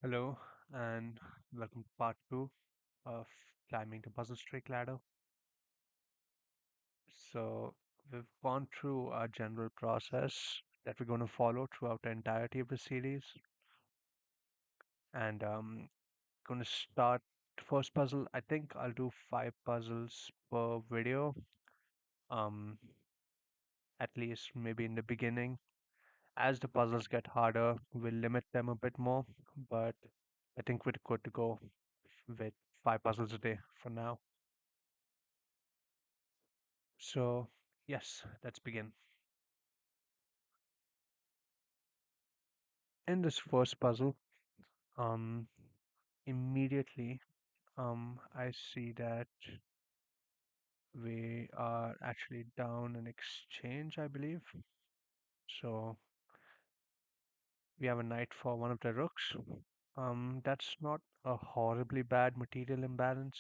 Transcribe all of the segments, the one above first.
Hello, and welcome to part two of climbing the puzzle streak ladder. So, we've gone through our general process that we're going to follow throughout the entirety of the series, and going to start the first puzzle. I think I'll do five puzzles per video, um, at least maybe in the beginning. As the puzzles get harder, we'll limit them a bit more, but I think we're good to go with five puzzles a day for now. So, yes, let's begin. In this first puzzle, um, immediately, I see that we are actually down an exchange, I believe. So we have a knight for one of the rooks. That's not a horribly bad material imbalance.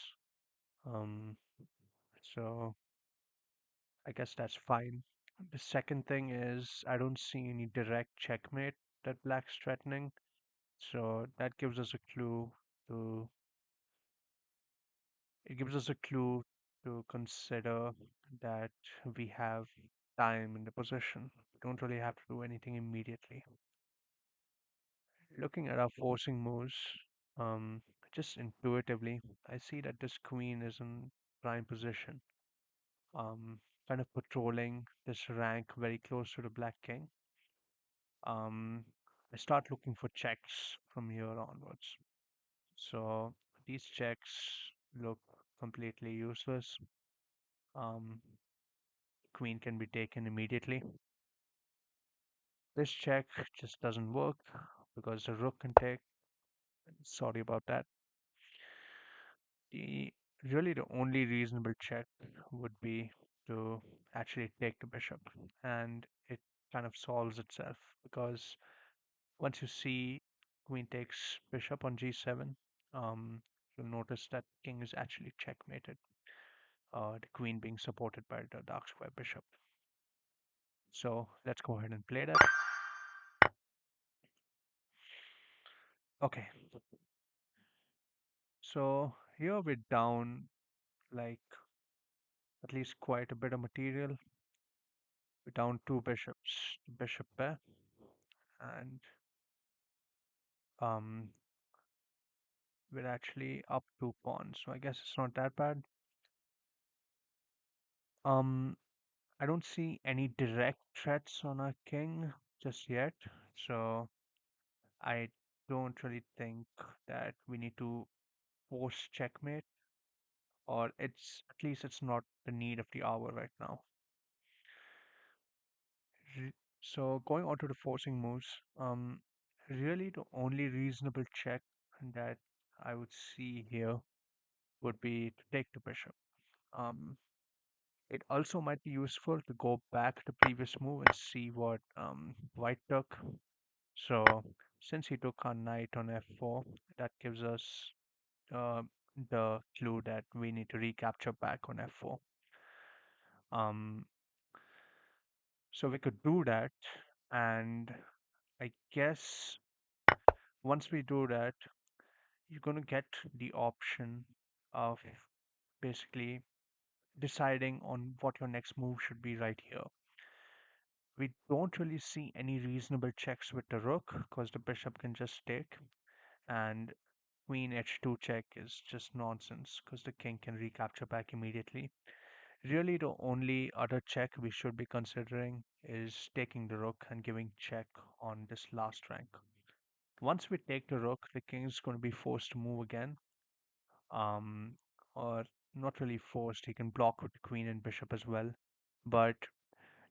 Um, so I guess that's fine. The second thing is I don't see any direct checkmate that black's threatening. So that gives us a clue to it gives us a clue to consider that we have time in the position. We don't really have to do anything immediately. Looking at our forcing moves, just intuitively, I see that this queen is in prime position, um, kind of patrolling this rank very close to the black king. Um, I start looking for checks from here onwards. So these checks look completely useless. Um, Queen can be taken immediately. This check just doesn't work because the rook can take. Sorry about that. The really the only reasonable check would be to actually take the bishop, and it kind of solves itself because once you see queen takes bishop on g7, um, you'll notice that king is actually checkmated. The queen being supported by the dark square bishop. So let's go ahead and play that. Okay, so here we're down like at least quite a bit of material. We're down two bishops, bishop pair, and um, we're actually up two pawns. So I guess it's not that bad. Um, I don't see any direct threats on our king just yet, so I don't really think that we need to force checkmate, or it's at least it's not the need of the hour right now. So going on to the forcing moves, really the only reasonable check that I would see here would be to take the bishop. Um, it also might be useful to go back the previous move and see what white took. So since he took our knight on f4, that gives us uh, the clue that we need to recapture back on f4. Um, so we could do that, and I guess once we do that, you're going to get the option of basically deciding on what your next move should be right here. We don't really see any reasonable checks with the rook because the bishop can just take, and queen h2 check is just nonsense because the king can recapture back immediately. Really, the only other check we should be considering is taking the rook and giving check on this last rank. Once we take the rook, the king is going to be forced to move again, um, or not really forced. He can block with the queen and bishop as well. But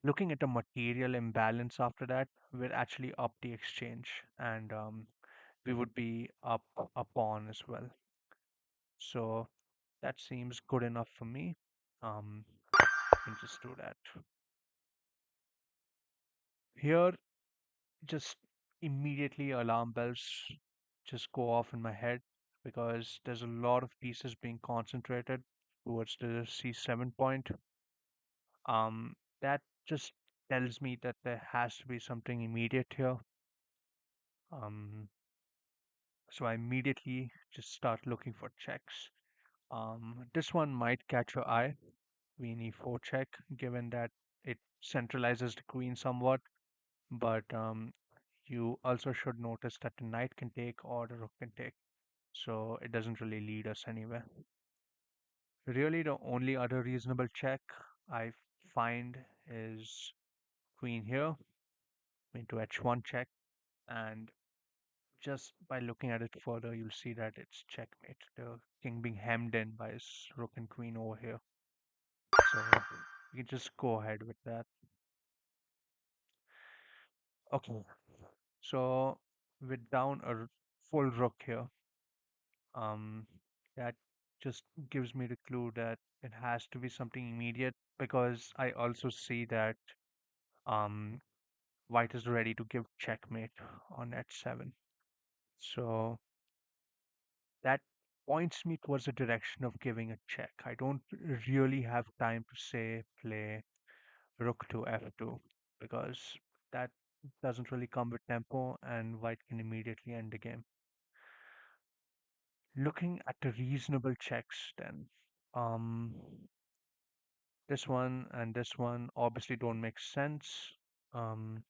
looking at the material imbalance after that, we're actually up the exchange, and we would be up a pawn as well. So that seems good enough for me. I can just do that. Here, just immediately alarm bells just go off in my head because there's a lot of pieces being concentrated towards the C7 point. That just tells me that there has to be something immediate here. Um, So I immediately just start looking for checks. This one might catch your eye, queen e4 check, given that it centralizes the queen somewhat, but you also should notice that the knight can take or the rook can take, so it doesn't really lead us anywhere. Really, the only other reasonable check I find is queen here, queen to h1 check, and just by looking at it further, you'll see that it's checkmate. The king being hemmed in by his rook and queen over here. So we can just go ahead with that. Okay, so with down a full rook here, um, that just gives me the clue that it has to be something immediate because I also see that um, white is ready to give checkmate on h7. So that points me towards the direction of giving a check. I don't really have time to say play rook to f2 because that doesn't really come with tempo and white can immediately end the game. Looking at the reasonable checks then, um, this one and this one obviously don't make sense. Um,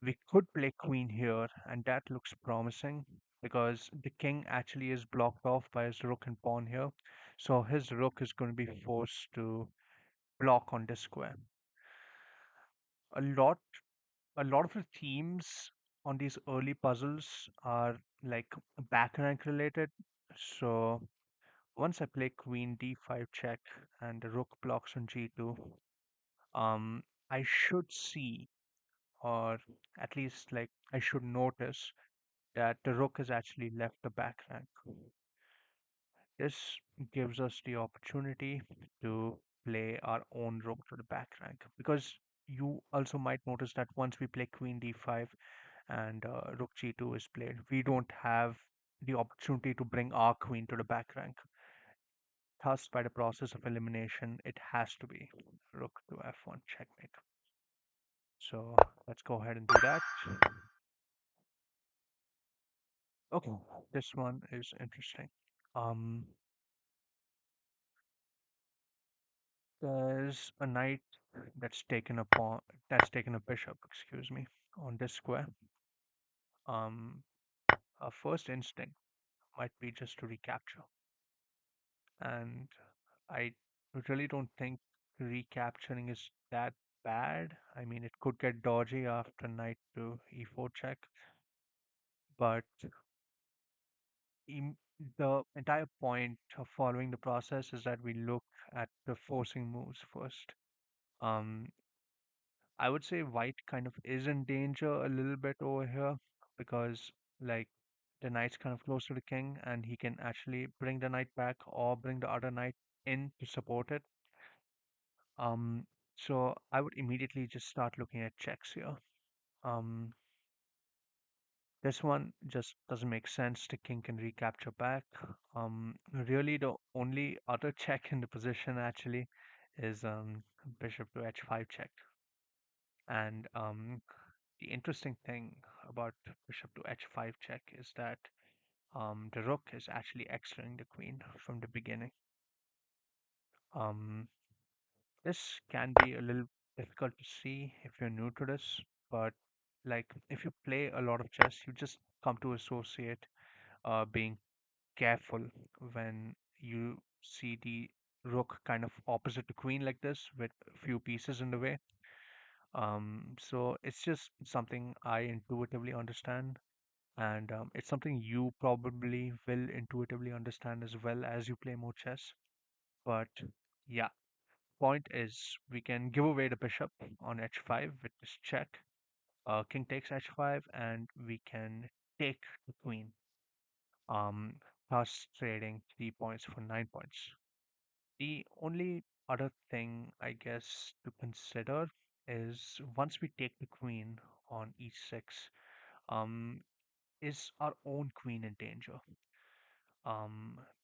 we could play queen here and that looks promising because the king actually is blocked off by his rook and pawn here. So his rook is going to be forced to block on this square. A lot a lot of the themes on these early puzzles are like back rank related. So once I play queen d5 check and the rook blocks on g2, um, I should see, or at least like I should notice that the rook has actually left the back rank. This gives us the opportunity to play our own rook to the back rank because you also might notice that once we play queen d5 and rook g2 is played, we don't have the opportunity to bring our queen to the back rank. Thus, by the process of elimination, it has to be rook to f1 checkmate. So let's go ahead and do that. Okay, this one is interesting. Um, there's a knight that's taken a pawn, that's taken a bishop, excuse me, on this square. Um, our first instinct might be just to recapture, and I really don't think recapturing is that bad. I mean, it could get dodgy after knight to e4 check, but im- the entire point of following the process is that we look at the forcing moves first. Um, I would say white kind of is in danger a little bit over here because, like, the knight's kind of close to the king and he can actually bring the knight back or bring the other knight in to support it. Um, so I would immediately just start looking at checks here. Um, this one just doesn't make sense. The king can recapture back. Really, the only other check in the position actually is bishop to h5 check. And the interesting thing about bishop to h5 check is that the rook is actually extraing the queen from the beginning. Um, this can be a little difficult to see if you're new to this, but like if you play a lot of chess, you just come to associate being careful when you see the rook kind of opposite the queen like this with a few pieces in the way. So it's just something I intuitively understand, and it's something you probably will intuitively understand as well as you play more chess. But yeah, point is we can give away the bishop on h5 with this check. King takes h5, and we can take the queen, um, thus trading 3 points for 9 points. The only other thing I guess to consider is once we take the queen on e6, um, is our own queen in danger?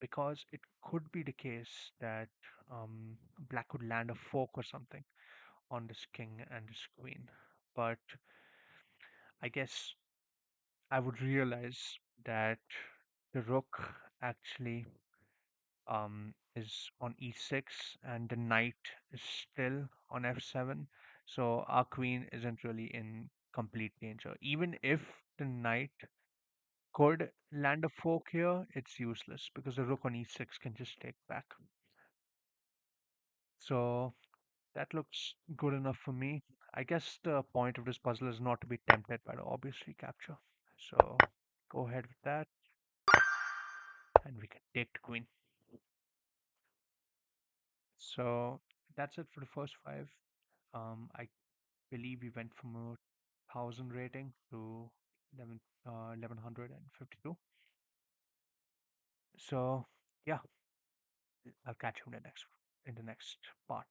Because it could be the case that black could land a fork or something on this king and this queen. But I guess I would realize that the rook actually is on e6 and the knight is still on f7. So our queen isn't really in complete danger. Even if the knight could land a fork here, it's useless because the rook on e6 can just take back. So that looks good enough for me. I guess the point of this puzzle is not to be tempted by the obvious recapture. So go ahead with that, and we can take the queen. So that's it for the first five. I believe we went from a 1,000 rating to 1152. So yeah, I'll catch you in the next part.